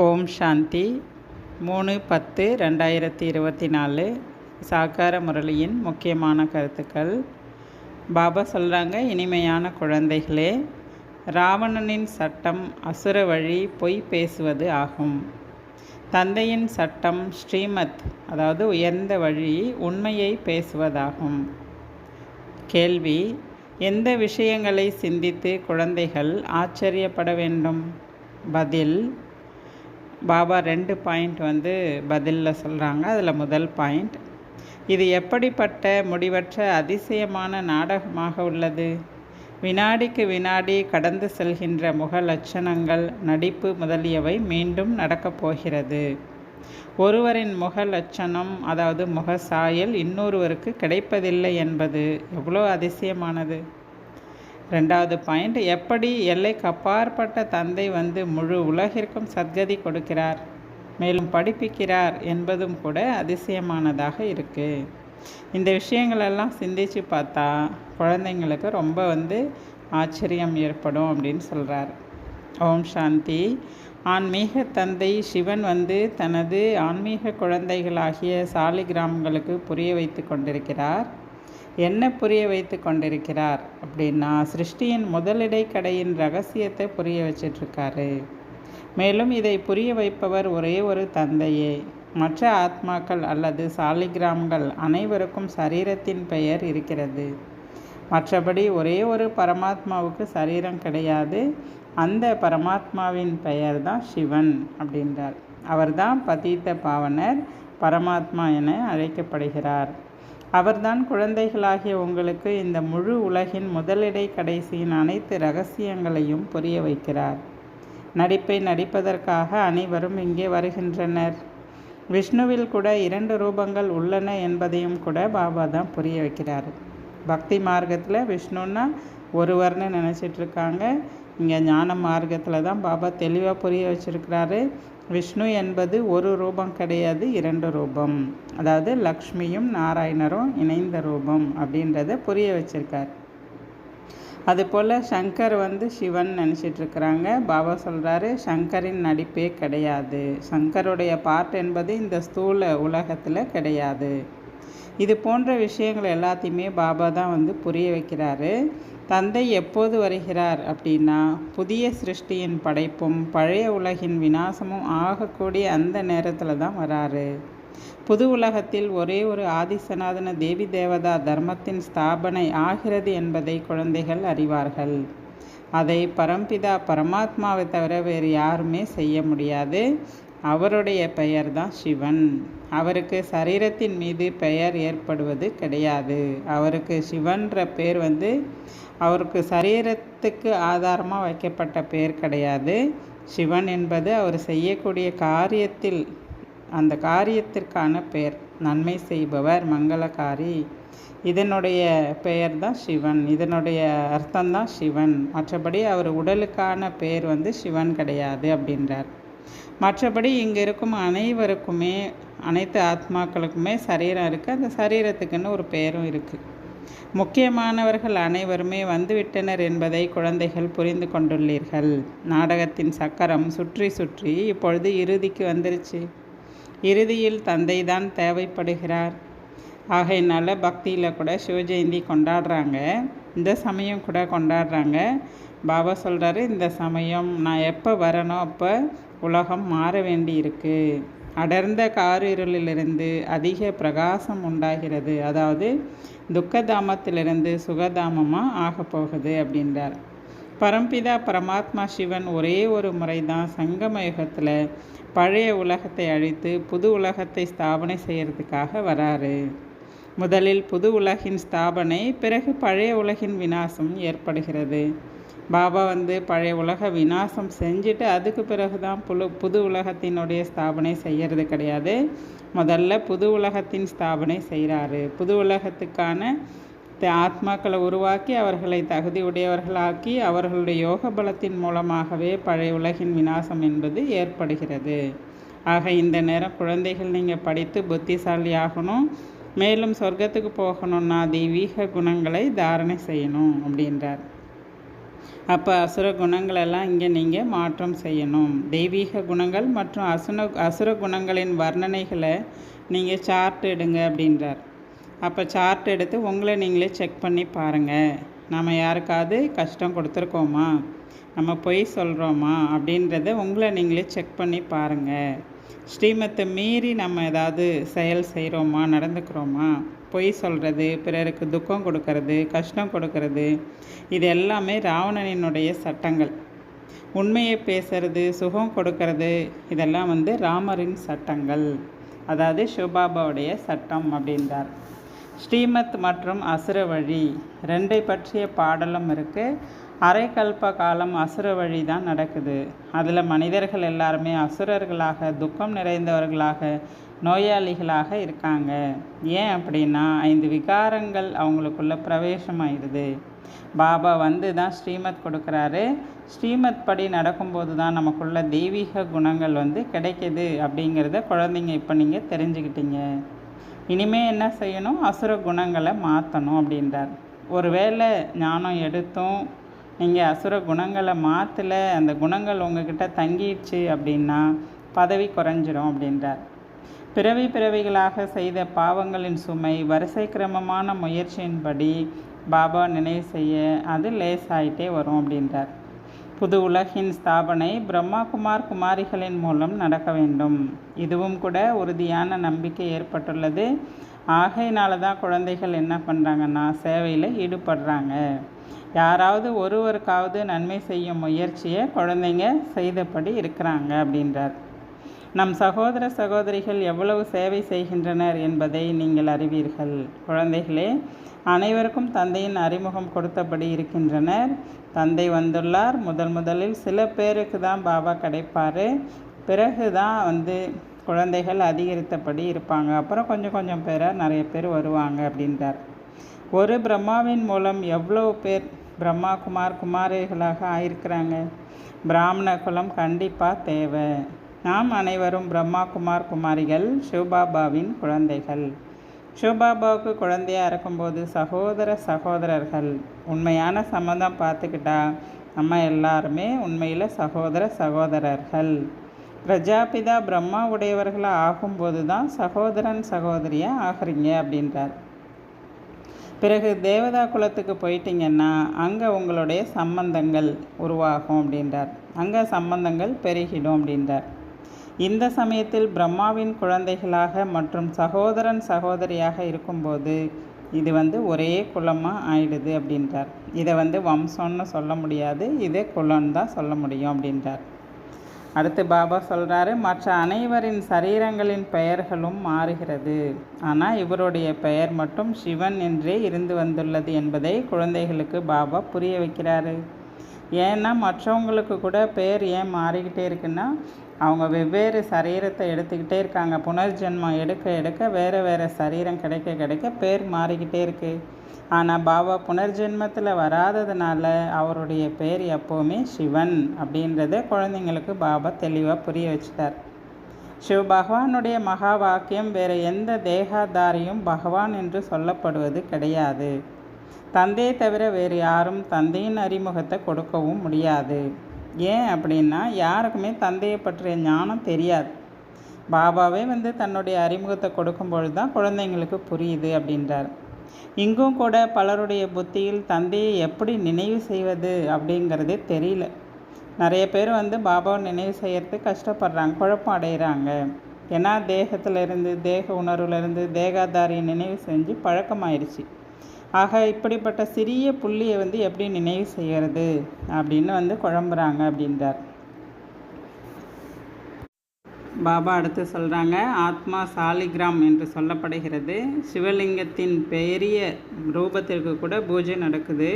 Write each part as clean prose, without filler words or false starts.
ஓம் சாந்தி 3/10/2024 சாக்கார முரளியின் முக்கியமான கருத்துக்கள். பாபா சொல்கிறாங்க, இனிமையான குழந்தைகளே, ராவணனின் சட்டம் அசுர வழி பொய் பேசுவது ஆகும். தந்தையின் சட்டம் ஸ்ரீமத், அதாவது உயர்ந்த வழி உண்மையை பேசுவதாகும். கேள்வி: எந்த விஷயங்களை சிந்தித்து குழந்தைகள் ஆச்சரியப்பட வேண்டும்? பதில்: பாபா 2 பாயிண்ட் பதிலில் சொல்கிறாங்க. அதில் முதல் பாயிண்ட்: இது எப்படிப்பட்ட முடிவற்ற அதிசயமான நாடகமாக உள்ளது. வினாடிக்கு வினாடி கடந்து செல்கின்ற முக லட்சணங்கள், நடிப்பு முதலியவை மீண்டும் நடக்கப் போகிறது. ஒருவரின் முக லட்சணம், அதாவது முக சாயல், இன்னொருவருக்கு கிடைப்பதில்லை என்பது எவ்வளோ அதிசயமானது. 2வது பாயிண்ட்: எப்படி எல்லைக்கு அப்பாற்பட்ட தந்தை முழு உலகிற்கும் சத்கதி கொடுக்கிறார், மேலும் படிப்பிக்கிறார் என்பதும் கூட அதிசயமானதாக இருக்குது. இந்த விஷயங்களெல்லாம் சிந்திச்சு பார்த்தா குழந்தைங்களுக்கு ரொம்ப ஆச்சரியம் ஏற்படும் அப்படின்னு சொல்கிறார். ஓம் சாந்தி. ஆன்மீக தந்தை சிவன் தனது ஆன்மீக குழந்தைகளாகிய சாலிகிராமங்களுக்கு புரிய வைத்து கொண்டிருக்கிறார். என்ன புரிய வைத்து கொண்டிருக்கிறார் அப்படின்னா, சிருஷ்டியின் முதலிடைக்கடையின் ரகசியத்தை புரிய வச்சிட்ருக்காரு. மேலும் இதை புரிய வைப்பவர் ஒரே ஒரு தந்தையே. மற்ற ஆத்மாக்கள் அல்லது சாலிகிராம்கள் அனைவருக்கும் சரீரத்தின் பெயர் இருக்கிறது. மற்றபடி ஒரே ஒரு பரமாத்மாவுக்கு சரீரம் கிடையாது. அந்த பரமாத்மாவின் பெயர் தான் சிவன் அப்படின்றார். அவர்தான் பதீத்த பாவனர், பரமாத்மா என அழைக்கப்படுகிறார். அவர்தான் குழந்தைகளாகிய உங்களுக்கு இந்த முழு உலகின் முதலிடை கடைசியின் அனைத்து இரகசியங்களையும் புரிய வைக்கிறார். நடிப்பை நடிப்பதற்காக அனைவரும் இங்கே வருகின்றனர். விஷ்ணுவில் கூட 2 ரூபங்கள் உள்ளன என்பதையும் கூட பாபா தான் புரிய வைக்கிறார். பக்தி மார்க்கத்தில் விஷ்ணுன்னா ஒருவர்னு நினச்சிட்ருக்காங்க. இங்கே ஞான மார்க்கத்தில் தான் பாபா தெளிவாக புரிய வச்சிருக்கிறாரு. விஷ்ணு என்பது ஒரு ரூபம் கிடையாது, 2 ரூபம். அதாவது லக்ஷ்மியும் நாராயணரும் இணைந்த ரூபம் அப்படின்றத புரிய வச்சிருக்கார். அதுபோல் சங்கர் சிவன் நினச்சிட்ருக்கிறாங்க. பாபா சொல்கிறாரு, சங்கரின் நடிப்பே கிடையாது. சங்கருடைய பார்ட் என்பது இந்த ஸ்தூல உலகத்தில் கிடையாது. இது போன்ற விஷயங்கள் எல்லாத்தையுமே பாபா தான் புரிய வைக்கிறாரு. தந்தை எப்போது வருகிறார் அப்படின்னா, புதிய சிருஷ்டியின் படைப்பும் பழைய உலகின் விநாசமும் ஆகக்கூடிய அந்த நேரத்தில் தான் வராரு. புது உலகத்தில் ஒரே ஒரு ஆதிசநாதன தேவி தேவதா தர்மத்தின் ஸ்தாபனை ஆகிறது என்பதை குழந்தைகள் அறிவார்கள். அதை பரம்பிதா பரமாத்மாவை தவிர வேறு யாருமே செய்ய முடியாது. அவருடைய பெயர் தான் சிவன். அவருக்கு சரீரத்தின் மீது பெயர் ஏற்படுவது கிடையாது. அவருக்கு சிவன்ற பேர் அவருக்கு சரீரத்துக்கு ஆதாரமாக வைக்கப்பட்ட பேர் கிடையாது. சிவன் என்பது அவர் செய்யக்கூடிய காரியத்தில், அந்த காரியத்திற்கான பெயர். நன்மை செய்பவர், மங்களகாரி, இதனுடைய பெயர் தான் சிவன். இதனுடைய அர்த்தம்தான் சிவன். மற்றபடி அவர் உடலுக்கான பெயர் சிவன் கிடையாது அப்படின்றார். மற்றபடி இங்கே இருக்கும் அனைவருக்குமே, அனைத்து ஆத்மாக்களுக்குமே சரீரம் இருக்குது. அந்த சரீரத்துக்குன்னு ஒரு பெயரும் இருக்குது. முக்கியமானவர்கள் அனைவருமே வந்துவிட்டனர் என்பதை குழந்தைகள் புரிந்து கொண்டுள்ளீர்கள். நாடகத்தின் சக்கரம் சுற்றி சுற்றி இப்பொழுது இறுதிக்கு வந்துருச்சு. இறுதியில் தந்தை தான் தேவைப்படுகிறார். ஆகையினால பக்தியில் கூட சிவஜெயந்தி கொண்டாடுறாங்க. இந்த சமயம் கூட கொண்டாடுறாங்க. பாபா சொல்கிறாரு, இந்த சமயம் நான் எப்போ வரணும் அப்போ உலகம் மாற வேண்டி இருக்கு. அடர்ந்த காரிருளிலிருந்து அதிக பிரகாசம் உண்டாகிறது. அதாவது துக்கதாமத்திலிருந்து சுகதாமமாக ஆக போகுது அப்படின்றார். பரம்பிதா பரமாத்மா சிவன் ஒரே ஒரு முறை தான் சங்கம யுகத்தில் பழைய உலகத்தை அழித்து புது உலகத்தை ஸ்தாபனை செய்கிறதுக்காக வராரு. முதலில் புது உலகின் ஸ்தாபனை, பிறகு பழைய உலகின் விநாசம் ஏற்படுகிறது. பாபா பழைய உலக விநாசம் செஞ்சுட்டு அதுக்கு பிறகு தான் புது உலகத்தினுடைய ஸ்தாபனை செய்கிறது கிடையாது. முதல்ல புது உலகத்தின் ஸ்தாபனை செய்கிறாரு. புது உலகத்துக்கான ஆத்மாக்களை உருவாக்கி அவர்களை தகுதி உடையவர்களாக்கி அவர்களுடைய யோக பலத்தின் மூலமாகவே பழைய உலகின் விநாசம் என்பது ஏற்படுகிறது. ஆக இந்த நேரம் குழந்தைகள் நீங்கள் படித்து புத்திசாலி ஆகணும். மேலும் சொர்க்கத்துக்கு போகணும்னா தெய்வீக குணங்களை தாரணை செய்யணும் அப்படின்றார். அப்போ அசுர குணங்களெல்லாம் இங்கே நீங்கள் மாற்றம் செய்யணும். தெய்வீக குணங்கள் மற்றும் அசுர குணங்களின் வர்ணனைகளை நீங்கள் சார்ட் எடுங்க அப்படின்றார். அப்போ சார்ட் எடுத்து உங்களை நீங்களே செக் பண்ணி பாருங்கள். நம்ம யாருக்காவது கஷ்டம் கொடுத்துருக்கோமா, நம்ம பொய் சொல்கிறோமா அப்படின்றத உங்களை நீங்களே செக் பண்ணி பாருங்கள். ஸ்ரீமத்தை மீறி நம்ம ஏதாவது செயல் செய்கிறோமா, நடந்துக்கிறோமா, பொய் சொல்கிறது, பிறருக்கு துக்கம் கொடுக்கறது, கஷ்டம் கொடுக்கறது, இது எல்லாமே ராவணனினுடைய சட்டங்கள். உண்மையை பேசுறது, சுகம் கொடுக்கறது, இதெல்லாம் ராமரின் சட்டங்கள், அதாவது சிவபாபாவுடைய சட்டம் அப்படின்றார். ஸ்ரீமத் மற்றும் அசுர வழி ரெண்டை பற்றிய பாடலும் இருக்குது. அரைக்கல்ப காலம் அசுர வழி தான் நடக்குது. அதில் மனிதர்கள் எல்லாருமே அசுரர்களாக, துக்கம் நிறைந்தவர்களாக, நோயாளிகளாக இருக்காங்க. ஏன் அப்படின்னா 5 விகாரங்கள் அவங்களுக்குள்ள பிரவேசமாயிடுது. பாபா தான் ஸ்ரீமத் கொடுக்குறாரு. ஸ்ரீமத் படி நடக்கும்போது தான் நமக்குள்ள தெய்வீக குணங்கள் கிடைக்கிது அப்படிங்கிறத குழந்தைங்க இப்போ நீங்கள் தெரிஞ்சுக்கிட்டீங்க. இனிமேல் என்ன செய்யணும், அசுர குணங்களை மாற்றணும் அப்படின்றார். ஒருவேளை ஞானம் எடுத்தும் நீங்கள் அசுர குணங்களை மாற்றலை, அந்த குணங்கள் உங்ககிட்ட தங்கிடுச்சு அப்படின்னா பதவி குறைஞ்சிரும் அப்படின்றார். பிறவிகளாக செய்த பாவங்களின் சுமை வரிசை கிரமமான முயற்சியின்படி பாபா நினைவு செய்ய அது லேசாயிட்டே வரும் அப்படின்றார். புது உலகின் ஸ்தாபனை பிரம்மா குமாரிகளின் மூலம் நடக்க வேண்டும். இதுவும் கூட உறுதியான நம்பிக்கை ஏற்பட்டுள்ளது. ஆகையினால தான் குழந்தைகள் என்ன பண்ணுறாங்கன்னா சேவையில் ஈடுபடுறாங்க. யாராவது ஒருவருக்காவது நன்மை செய்யும் முயற்சியை குழந்தைங்க செய்தபடி இருக்கிறாங்க அப்படின்றார். நம் சகோதர சகோதரிகள் எவ்வளவு சேவை செய்கின்றனர் என்பதை நீங்கள் அறிவீர்கள். குழந்தைகளே, அனைவருக்கும் தந்தையின் அறிமுகம் கொடுத்தபடி இருக்கின்றனர். தந்தை வந்துள்ளார். முதலில் சில பேருக்கு தான் பாபா கிடைப்பார். பிறகு தான் குழந்தைகள் அதிகரித்தபடி இருப்பாங்க. அப்புறம் கொஞ்சம் பேராக நிறைய பேர் வருவாங்க அப்படின்றார். ஒரு பிரம்மாவின் மூலம் எவ்வளவு பேர் பிரம்மா குமாரிகளாக ஆயிருக்கிறாங்க. பிராமண குலம் கண்டிப்பாக தேவை. நாம் அனைவரும் பிரம்மா குமாரிகள், சிவபாபாவின் குழந்தைகள். சிவபாபாவுக்கு குழந்தையாக இருக்கும்போது சகோதரர்கள் உண்மையான சம்மந்தம் பார்த்துக்கிட்டா நம்ம எல்லாருமே உண்மையில் சகோதரர்கள். பிரஜாபிதா பிரம்மா உடையவர்களாக ஆகும்போது தான் சகோதரியாக ஆகிறீங்க அப்படின்றார். பிறகு தேவதா குலத்துக்கு போயிட்டீங்கன்னா அங்கே உங்களுடைய சம்பந்தங்கள் உருவாகும் அப்படின்றார். அங்கே சம்பந்தங்கள் பெருகிடும் அப்படின்றார். இந்த சமயத்தில் பிரம்மாவின் குழந்தைகளாக மற்றும் சகோதரியாக இருக்கும்போது இது ஒரே குலமாக ஆயிடுது அப்படின்றார். இதை வம்சம்னு சொல்ல முடியாது, இதே குலம்னு தான் சொல்ல முடியும் அப்படின்றார். அடுத்து பாபா சொல்கிறாரு, மற்ற அனைவரின் சரீரங்களின் பெயர்களும் மாறுகிறது. ஆனால் இவருடைய பெயர் மட்டும் சிவன் என்றே இருந்து வந்துள்ளது என்பதை குழந்தைகளுக்கு பாபா புரிய வைக்கிறாரு. ஏன்னா மற்றவங்களுக்கு கூட பேர் ஏன் மாறிக்கிட்டே இருக்குன்னா அவங்க வெவ்வேறு சரீரத்தை எடுத்துக்கிட்டே இருக்காங்க. புனர்ஜென்மம் எடுக்க வேறு சரீரம் கிடைக்க பேர் மாறிக்கிட்டே இருக்குது. ஆனால் பாபா புனர்ஜென்மத்தில் வராததுனால அவருடைய பேர் எப்போவுமே சிவன் அப்படின்றத குழந்தைங்களுக்கு பாபா தெளிவாக புரிய வச்சிட்டார். சிவ பகவானுடைய மகா வாக்கியம் வேறு எந்த தேகாதாரியும் பகவான் என்று சொல்லப்படுவது கிடையாது. தந்தையை தவிர வேறு யாரும் தந்தையின் அறிமுகத்தை கொடுக்கவும் முடியாது. ஏன் அப்படின்னா யாருக்குமே தந்தையை பற்றிய ஞானம் தெரியாது. பாபாவே தன்னுடைய அறிமுகத்தை கொடுக்கும்பொழுது தான் குழந்தைங்களுக்கு புரியுது அப்படின்றார். இங்கும் கூட பலருடைய புத்தியில் தந்தையை எப்படி நினைவு செய்வது அப்படிங்கிறதே தெரியல. நிறைய பேர் பாபாவை நினைவு செய்யறதுக்கு கஷ்டப்படுறாங்க, குழப்பம் அடைகிறாங்க. ஏன்னா தேகத்திலிருந்து, தேக உணர்வுலேருந்து தேகாதாரியை நினைவு செஞ்சு பழக்கமாயிடுச்சு. ஆக இப்படிப்பட்ட சிறிய புள்ளியை எப்படி நினைவு செய்கிறது அப்படின்னு குழம்புறாங்க அப்படின்றார். பாபா அடுத்து சொல்கிறாங்க, ஆத்மா சாலிகிராம் என்று சொல்லப்படுகிறது. சிவலிங்கத்தின் பெரிய ரூபத்திற்கு கூட பூஜை நடக்குது.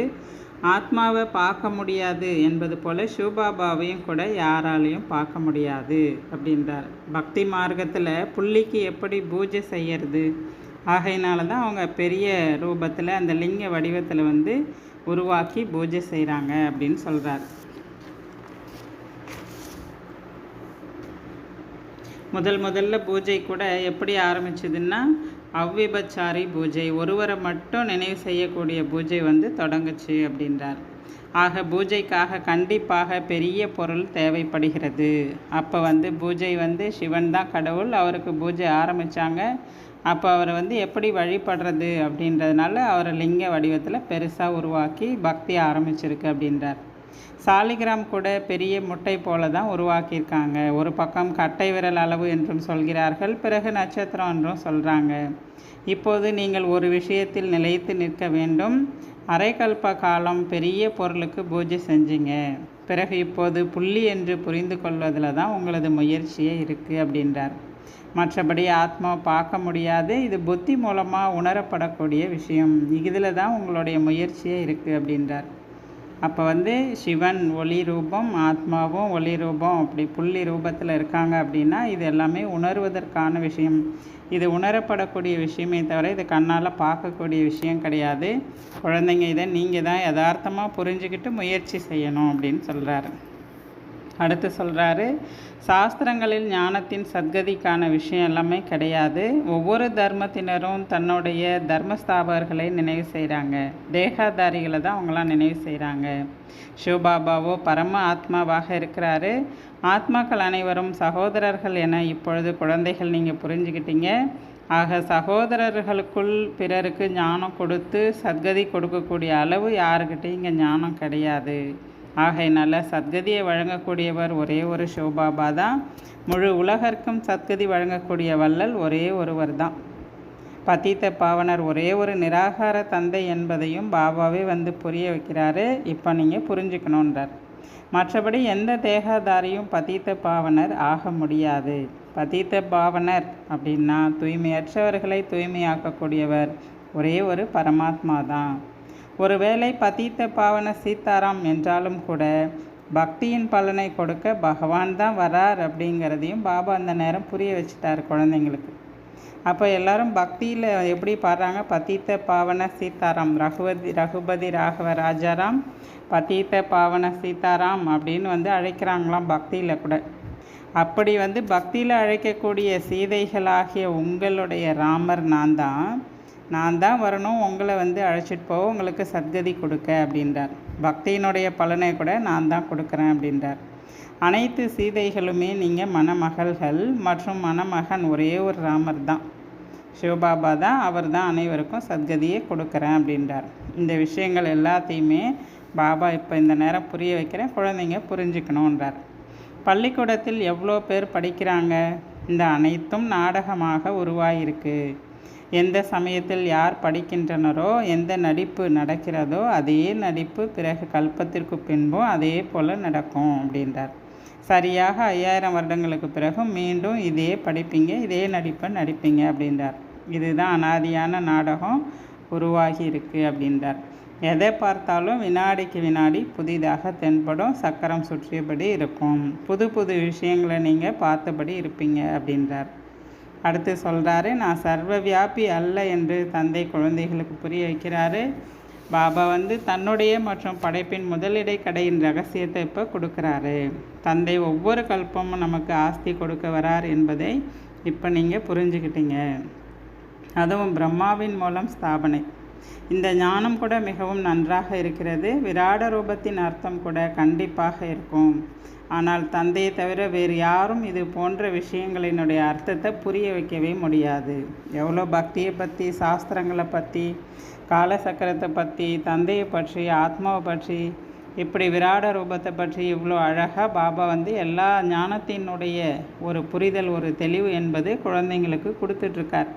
ஆத்மாவை பார்க்க முடியாது என்பது போல் சிவபாபாவையும் கூட யாராலையும் பார்க்க முடியாது அப்படின்றார். பக்தி மார்க்கத்தில் புள்ளிக்கு எப்படி பூஜை செய்யறது? ஆகையினால தான் அவங்க பெரிய ரூபத்தில் அந்த லிங்க வடிவத்தில் உருவாக்கி பூஜை செய்கிறாங்க அப்படின்னு சொல்கிறார். முதல்ல பூஜை கூட எப்படி ஆரம்பிச்சதுன்னா அவ்விபச்சாரி பூஜை, ஒருவரை மட்டும் நினைவு செய்யக்கூடிய பூஜை தொடங்குச்சு அப்படின்றார். ஆக பூஜைக்காக கண்டிப்பாக பெரிய பொருள் தேவைப்படுகிறது. அப்போ பூஜை சிவன் தான் கடவுள், அவருக்கு பூஜை ஆரம்பித்தாங்க. அப்போ அவரை எப்படி வழிபடுறது அப்படின்றதுனால அவரை லிங்க வடிவத்தில் பெருசாக உருவாக்கி பக்தி ஆரம்பிச்சிருக்கு அப்படின்றார். சாலிகிராம் கூட பெரிய முட்டை போல தான் உருவாக்கியிருக்காங்க. ஒரு பக்கம் கட்டை விரல் அளவு என்றும் சொல்கிறார்கள், பிறகு நட்சத்திரம் என்றும் சொல்கிறாங்க. இப்போது நீங்கள் ஒரு விஷயத்தில் நிலைத்து நிற்க வேண்டும். அரைக்கல்ப காலம் பெரிய பொருளுக்கு பூஜை செஞ்சீங்க, பிறகு இப்போது புள்ளி என்று புரிந்து கொள்வதில் தான் உங்களது முயற்சியே இருக்குது அப்படின்றார். மற்றபடி ஆத்மா பார்க்க முடியாது, இது புத்தி மூலமாக உணரப்படக்கூடிய விஷயம், இதில் தான் உங்களுடைய முயற்சியே இருக்குது அப்படின்றார். அப்போ சிவன் ஒளி ரூபம், ஆத்மாவும் ஒளி ரூபம், அப்படி புள்ளி ரூபத்தில் இருக்காங்க அப்படின்னா இது எல்லாமே உணர்வதற்கான விஷயம். இது உணரப்படக்கூடிய விஷயமே தவிர இது கண்ணால் பார்க்கக்கூடிய விஷயம் கிடையாது. குழந்தைங்க இதை நீங்கள் தான் யதார்த்தமாக புரிஞ்சுக்கிட்டு முயற்சி செய்யணும் அப்படின்னு சொல்கிறாரு. அடுத்து சொல்கிறாரு, சாஸ்திரங்களில் ஞானத்தின் சத்கதிக்கான விஷயம் எல்லாமே கிடையாது. ஒவ்வொரு தர்மத்தினரும் தன்னுடைய தர்மஸ்தாபகர்களை நினைவு செய்கிறாங்க. தேகாதாரிகளை தான் அவங்களாம் நினைவு செய்கிறாங்க. சிவபாபாவோ பரம ஆத்மாவாக இருக்கிறாரு. ஆத்மாக்கள் அனைவரும் சகோதரர்கள் என இப்பொழுது குழந்தைகள் நீங்கள் புரிஞ்சுக்கிட்டீங்க. ஆக சகோதரர்களுக்குள் பிறருக்கு ஞானம் கொடுத்து சத்கதி கொடுக்கக்கூடிய அளவு யாருக்கிட்டையும் இங்கே ஞானம் கிடையாது. ஆகையினால சத்கதியை வழங்கக்கூடியவர் ஒரே ஒரு சிவபாபா தான். முழு உலகர்க்கும் சத்கதி வழங்கக்கூடிய வள்ளல் ஒரே ஒருவர் தான். பதீத்த பாவனர் ஒரே ஒரு நிராகார தந்தை என்பதையும் பாபாவே புரிய வைக்கிறாரு. இப்போ நீங்கள் புரிஞ்சுக்கணுன்றார். மற்றபடி எந்த தேகாதாரியும் பதீத்த பாவனர் ஆக முடியாது. பதீத்த பாவனர் அப்படின்னா தூய்மையற்றவர்களை தூய்மையாக்கக்கூடியவர் ஒரே ஒரு பரமாத்மா தான். ஒருவேளை பதீத்த பாவன சீதாராம் என்றாலும் கூட பக்தியின் பலனை கொடுக்க பகவான் தான் வரார் அப்படிங்கிறதையும் பாபா அந்த நேரம் புரிய வச்சுட்டார் குழந்தைங்களுக்கு. அப்போ எல்லாரும் பக்தியில் எப்படி பாடுறாங்க, பதீத்த பாவன சீதாராம், ரகுபதி ராகவ ராஜாராம் பதீத்த பாவன சீதாராம் அப்படின்னு அழைக்கிறாங்களாம் பக்தியில் கூட. அப்படி பக்தியில் அழைக்கக்கூடிய சீதைகளாகிய உங்களுடைய ராமர் நான் தான் வரணும், உங்களை அழைச்சிட்டு போக, உங்களுக்கு சத்கதி கொடுக்க அப்படின்றார். பக்தியினுடைய பலனை கூட நான் தான் கொடுக்குறேன் அப்படின்றார். அனைத்து சீதைகளுமே நீங்கள் மணமகள்கள் மற்றும் மணமகன் ஒரே ஒரு ராமர் தான், சிவபாபா தான், அவர் தான் அனைவருக்கும் சத்கதியை கொடுக்குறேன் அப்படின்றார். இந்த விஷயங்கள் எல்லாத்தையுமே பாபா இப்போ இந்த நேரம் புரிய வைக்கிறேன், குழந்தைங்க புரிஞ்சுக்கணுன்றார். பள்ளிக்கூடத்தில் எவ்வளோ பேர் படிக்கிறாங்க, இந்த அனைத்தும் நாடகமாக உருவாகியிருக்கு. எந்த சமயத்தில் யார் படிக்கின்றனரோ, எந்த நடிப்பு நடக்கிறதோ அதே நடிப்பு பிறகு கல்பத்திற்கு பின்பும் அதே போல் நடக்கும் அப்படின்றார். சரியாக 5000 வருடங்களுக்கு பிறகும் மீண்டும் இதே படிப்பீங்க, இதே நடிப்பை நடிப்பீங்க அப்படின்றார். இதுதான் அனாதியான நாடகம் உருவாகி இருக்குது அப்படின்றார். எதை பார்த்தாலும் வினாடிக்கு வினாடி புதிதாக தென்படும், சக்கரம் சுற்றியபடி இருக்கும், புது புது விஷயங்களை நீங்கள் பார்த்தபடி இருப்பீங்க அப்படின்றார். அடுத்து சொல்கிறாரு, நான் சர்வ வியாபி அல்ல என்று தந்தை குழந்தைகளுக்கு புரிய வைக்கிறாரு. பாபா தன்னுடைய மற்றும் படைப்பின் முதலிடை கடையின் ரகசியத்தை இப்போ கொடுக்குறாரு. தந்தை ஒவ்வொரு கல்பமும் நமக்கு ஆஸ்தி கொடுக்க வரார் என்பதை இப்போ நீங்கள் புரிஞ்சுக்கிட்டீங்க. அதுவும் பிரம்மாவின் மூலம் ஸ்தாபனை. இந்த ஞானம் கூட மிகவும் நன்றாக இருக்கிறது. விராட ரூபத்தின் அர்த்தம் கூட கண்டிப்பாக இருக்கும். ஆனால் தந்தையை தவிர வேறு யாரும் இது போன்ற விஷயங்களினுடைய அர்த்தத்தை புரிய வைக்கவே முடியாது. எவ்வளோ பக்தியை பற்றி, சாஸ்திரங்களை பற்றி, காலசக்கரத்தை பற்றி, தந்தையை பற்றி, ஆத்மாவை பற்றி, இப்படி விராட ரூபத்தை பற்றி இவ்வளோ அழகாக பாபா எல்லா ஞானத்தினுடைய ஒரு புரிதல், ஒரு தெளிவு என்பது குழந்தைங்களுக்கு கொடுத்துட்ருக்கார்.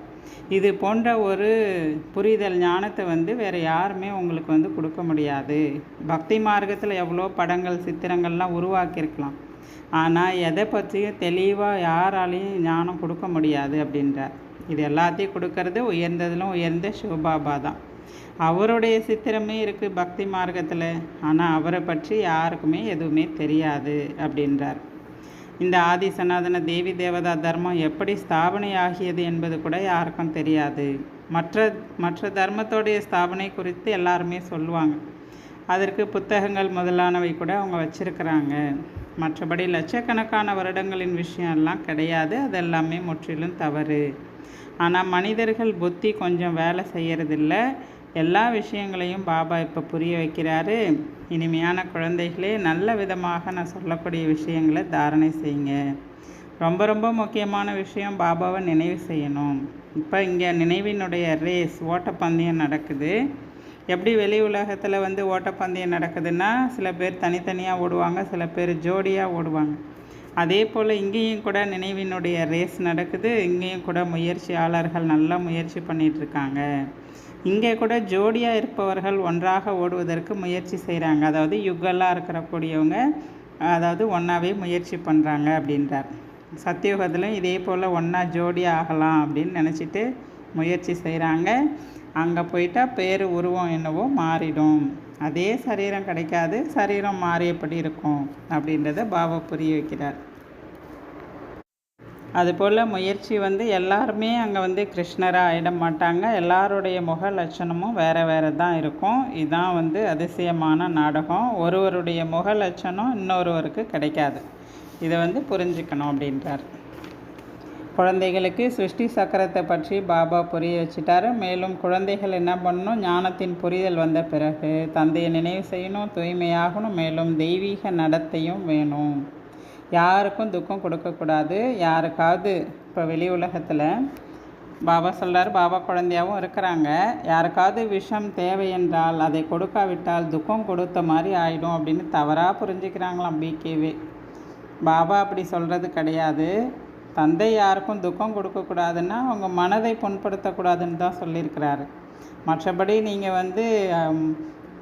இது போன்ற ஒரு புரிதல் ஞானத்தை வேறு யாருமே உங்களுக்கு கொடுக்க முடியாது. பக்தி மார்க்கத்தில் எவ்வளோ படங்கள், சித்திரங்கள்லாம் உருவாக்கியிருக்கலாம், ஆனால் எதை பற்றியும் தெளிவாக யாராலையும் ஞானம் கொடுக்க முடியாது அப்படின்றார். இது எல்லாத்தையும் கொடுக்கறது உயர்ந்ததிலும் உயர்ந்த சிவபாபா தான். அவருடைய சித்திரமே இருக்குது பக்தி மார்க்கத்தில், ஆனால் அவரை பற்றி யாருக்குமே எதுவுமே தெரியாது அப்படின்றார். இந்த ஆதி சனாதன தேவி தேவதா தர்மம் எப்படி ஸ்தாபனை ஆகியது என்பது கூட யாருக்கும் தெரியாது. மற்ற தர்மத்தோடைய ஸ்தாபனை குறித்து எல்லாருமே சொல்லுவாங்க. அதற்கு புத்தகங்கள் முதலானவை கூட அவங்க வச்சிருக்கிறாங்க. மற்றபடி லட்சக்கணக்கான வருடங்களின் விஷயம் எல்லாம் கிடையாது. அதெல்லாமே முற்றிலும் தவறு. ஆனால் மனிதர்கள் புத்தி கொஞ்சம் வேலை செய்யறதில்ல. எல்லா விஷயங்களையும் பாபா இப்போ புரிய வைக்கிறாரு. இனிமையான குழந்தைகளே, நல்ல விதமாக நான் சொல்லக்கூடிய விஷயங்களை தாரணை செய்யுங்க. ரொம்ப ரொம்ப முக்கியமான விஷயம், பாபாவை நினைவு செய்யணும். இப்போ இங்கே நினைவினுடைய ரேஸ், ஓட்டப்பந்தயம் நடக்குது. எப்படி வெளி உலகத்தில் ஓட்டப்பந்தயம் நடக்குதுன்னா, சில பேர் தனித்தனியாக ஓடுவாங்க, சில பேர் ஜோடியாக ஓடுவாங்க. அதே போல் இங்கேயும் கூட நினைவினுடைய ரேஸ் நடக்குது. இங்கேயும் கூட முயற்சியாளர்கள் நல்லா முயற்சி பண்ணிகிட்ருக்காங்க. இங்கே கூட ஜோடியாக இருப்பவர்கள் ஒன்றாக ஓடுவதற்கு முயற்சி செய்கிறாங்க. அதாவது யுகலாக இருக்கக்கூடியவங்க அதாவது ஒன்றாவே முயற்சி பண்ணுறாங்க அப்படின்றார். சத்தியுகத்திலும் இதே போல் ஒன்றா ஜோடியாக ஆகலாம் அப்படின்னு நினச்சிட்டு முயற்சி செய்கிறாங்க. அங்கே போயிட்டால் பேர் உருவம் என்னவோ மாறிடும். அதே சரீரம் கிடைக்காது, சரீரம் மாறியபடி இருக்கும் அப்படின்றத பாபா புரிய வைக்கிறார். அதுபோல் முயற்சி எல்லாருமே அங்கே கிருஷ்ணராக ஆகிட மாட்டாங்க. எல்லாருடைய முக லட்சணமும் வேறு வேறு தான் இருக்கும். இதுதான் அதிசயமான நாடகம். ஒருவருடைய முக லட்சணம் இன்னொருவருக்கு கிடைக்காது. இதை புரிஞ்சுக்கணும் அப்படின்றார். குழந்தைகளுக்கு சிருஷ்டி சக்கரத்தை பற்றி பாபா புரிய வச்சுட்டாரு. மேலும் குழந்தைகள் என்ன பண்ணணும், ஞானத்தின் புரிதல் வந்த பிறகு தந்தையை நினைவு செய்யணும், தூய்மையாகணும், மேலும் தெய்வீக நடத்தையும் வேணும். யாருக்கும் துக்கம் கொடுக்கக்கூடாது. யாருக்காவது இப்போ வெளி உலகத்தில் பாபா சொல்கிறார், பாபா குழந்தையாகவும் இருக்கிறாங்க. யாருக்காவது விஷம் தேவை என்றால் அதை கொடுக்காவிட்டால் துக்கம் கொடுத்த மாதிரி ஆகிடும் அப்படின்னு தவறாக புரிஞ்சுக்கிறாங்களாம் பிகேவே. பாபா அப்படி சொல்கிறது கிடையாது. தந்தை யாருக்கும் துக்கம் கொடுக்கக்கூடாதுன்னா அவங்க மனதை புண்படுத்தக்கூடாதுன்னு தான் சொல்லியிருக்கிறாரு. மற்றபடி நீங்கள்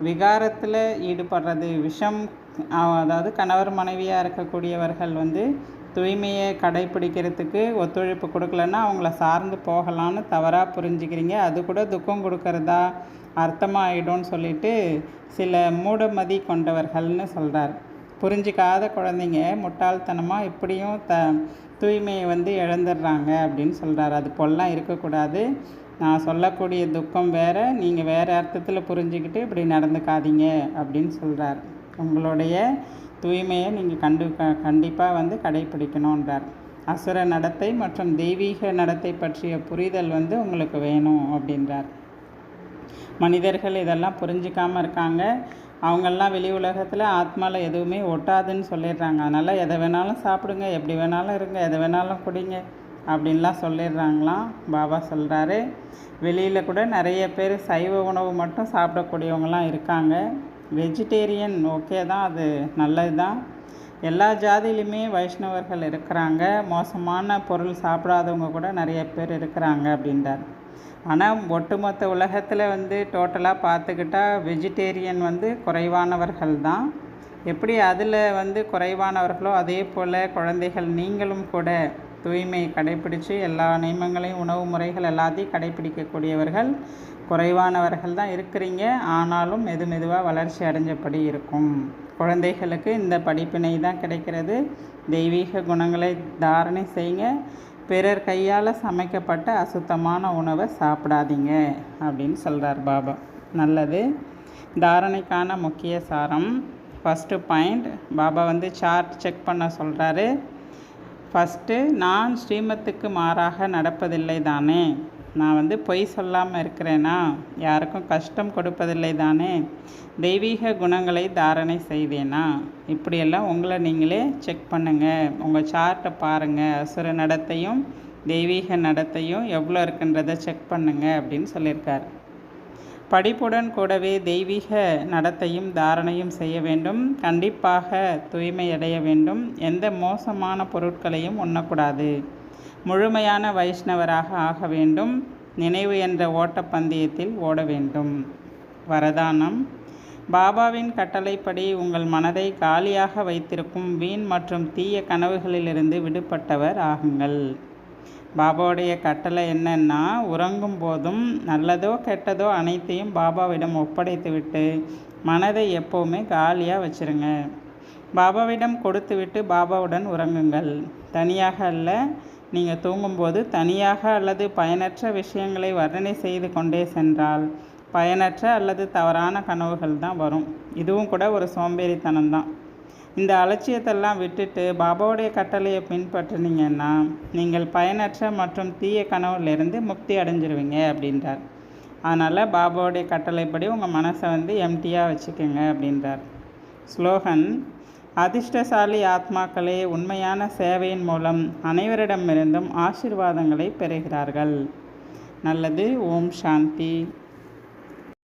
விகாரத்தில் ஈடுபடுறது, விஷம் அதாவது கணவர் மனைவியாக இருக்கக்கூடியவர்கள் தூய்மையை கடைப்பிடிக்கிறதுக்கு ஒத்துழைப்பு கொடுக்கலன்னா அவங்கள சார்ந்து போகலான்னு தவறாக புரிஞ்சுக்கிறீங்க. அது கூட துக்கம் கொடுக்கறதா அர்த்தமாகிடும்னு சொல்லிட்டு சில மூடமதி கொண்டவர்கள்னு சொல்கிறார். புரிஞ்சிக்காத குழந்தைங்க முட்டாள்தனமாக இப்படியும் தூய்மையை இழந்துடுறாங்க அப்படின்னு சொல்கிறார். அது போலலாம் இருக்கக்கூடாது. நான் சொல்லக்கூடிய துக்கம் வேறு, நீங்கள் வேறு அர்த்தத்தில் புரிஞ்சுக்கிட்டு இப்படி நடந்துக்காதீங்க அப்படின்னு சொல்கிறார். உங்களுடைய தூய்மையை நீங்கள் கண்டிப்பாக கடைப்பிடிக்கணுன்றார். அசுர நடத்தை மற்றும் தெய்வீக நடத்தை பற்றிய புரிதல் உங்களுக்கு வேணும் அப்படின்றார். மனிதர்கள் இதெல்லாம் புரிஞ்சிக்காமல் இருக்காங்க. அவங்கெல்லாம் வெளி உலகத்தில் ஆத்மாவில் எதுவுமே ஒட்டாதுன்னு சொல்லிடுறாங்க. அதனால் எதை வேணாலும் சாப்பிடுங்க, எப்படி வேணாலும் இருங்க, எதை வேணாலும் குடிங்க அப்படின்லாம் சொல்லிடுறாங்களாம். பாபா சொல்கிறாரு, வெளியில் கூட நிறைய பேர் சைவ உணவு மட்டும் சாப்பிடக்கூடியவங்களாம் இருக்காங்க. வெஜிடேரியன் ஓகே தான், அது நல்லது தான். எல்லா ஜாதியிலுமே வைஷ்ணவர்கள் இருக்கிறாங்க. மோசமான பொருள் சாப்பிடாதவங்க கூட நிறைய பேர் இருக்கிறாங்க அப்படின்றார். ஆனால் ஒட்டுமொத்த உலகத்தில் டோட்டலாக பார்த்துக்கிட்டா வெஜிடேரியன் குறைவானவர்கள் தான். எப்படி அதில் குறைவானவர்களோ அதே போல் குழந்தைகள் நீங்களும் கூட தூய்மை கடைப்பிடித்து எல்லா நியமங்களையும் உணவு முறைகள் எல்லாத்தையும் கடைப்பிடிக்கக்கூடியவர்கள் குறைவானவர்கள் தான் இருக்கிறீங்க. ஆனாலும் மெதுவாக வளர்ச்சி அடைஞ்சபடி இருக்கும். குழந்தைகளுக்கு இந்த படிப்பினை தான் கிடைக்கிறது. தெய்வீக குணங்களை தாரணை செய்யுங்க. பிறர் கையால் சமைக்கப்பட்ட அசுத்தமான உணவை சாப்பிடாதீங்க அப்படின்னு சொல்கிறார் பாபா. நல்லது. தாரணைக்கான முக்கிய சாரம். First point, Baba chart check பண்ண சொல்கிறாரு. ஃபஸ்ட்டு, நான் ஸ்ரீமத்துக்கு மாறாக நடப்பதில்லை தானே, நான் பொய் சொல்லாமல் இருக்கிறேனா, யாருக்கும் கஷ்டம் கொடுப்பதில்லை தானே, தெய்வீக குணங்களை தாரணை செய்தேனா, இப்படியெல்லாம் உங்களை நீங்களே செக் பண்ணுங்கள். உங்கள் சார்ட்டை பாருங்கள். அசுர நடத்தையும் தெய்வீக நடத்தையும் எவ்வளோ இருக்குன்றதை செக் பண்ணுங்கள் அப்படின்னு சொல்லியிருக்கார். படிப்புடன் கூடவே தெய்வீக நடத்தையும் தாரணையும் செய்ய வேண்டும். கண்டிப்பாக தூய்மை அடைய வேண்டும். எந்த மோசமான பொருட்களையும் உண்ணக்கூடாது. முழுமையான வைஷ்ணவராக ஆக வேண்டும். நினைவு என்ற ஓட்டப்பந்தயத்தில் ஓட வேண்டும். வரதானம். பாபாவின் கட்டளைப்படி உங்கள் மனதை காலியாக வைத்திருக்கும் வீண் மற்றும் தீய கனவுகளிலிருந்து விடுபட்டவர் ஆகுங்கள். பாபாவுடைய கட்டளை என்னன்னா, உறங்கும் போதும் நல்லதோ கெட்டதோ அனைத்தையும் பாபாவிடம் ஒப்படைத்துவிட்டு மனதை எப்போவுமே காலியாக வச்சுருங்க. பாபாவிடம் கொடுத்துவிட்டு பாபாவுடன் உறங்குங்கள். தனியாக அல்ல. நீங்கள் தூங்கும்போது தனியாக அல்லது பயனற்ற விஷயங்களை வர்ணனை செய்து கொண்டே சென்றால் பயனற்ற அல்லது தவறான கனவுகள் தான் வரும். இதுவும் கூட ஒரு சோம்பேறித்தனம்தான். இந்த அலட்சியத்தெல்லாம் விட்டுட்டு பாபாவுடைய கட்டளையை பின்பற்றினீங்கன்னா நீங்கள் பயனற்ற மற்றும் தீய கனவுலேருந்து முக்தி அடைஞ்சிருவீங்க அப்படின்றார். அதனால் பாபாவுடைய கட்டளைப்படி உங்கள் மனசை வந்து எம்டியாக வச்சுக்கோங்க அப்படின்றார். ஸ்லோகன்: அதிர்ஷ்டசாலி ஆத்மாக்களே உண்மையான சேவையின் மூலம் அனைவரிடமிருந்தும் ஆசீர்வாதங்களை பெறுகிறார்கள். நல்லது. ஓம் சாந்தி.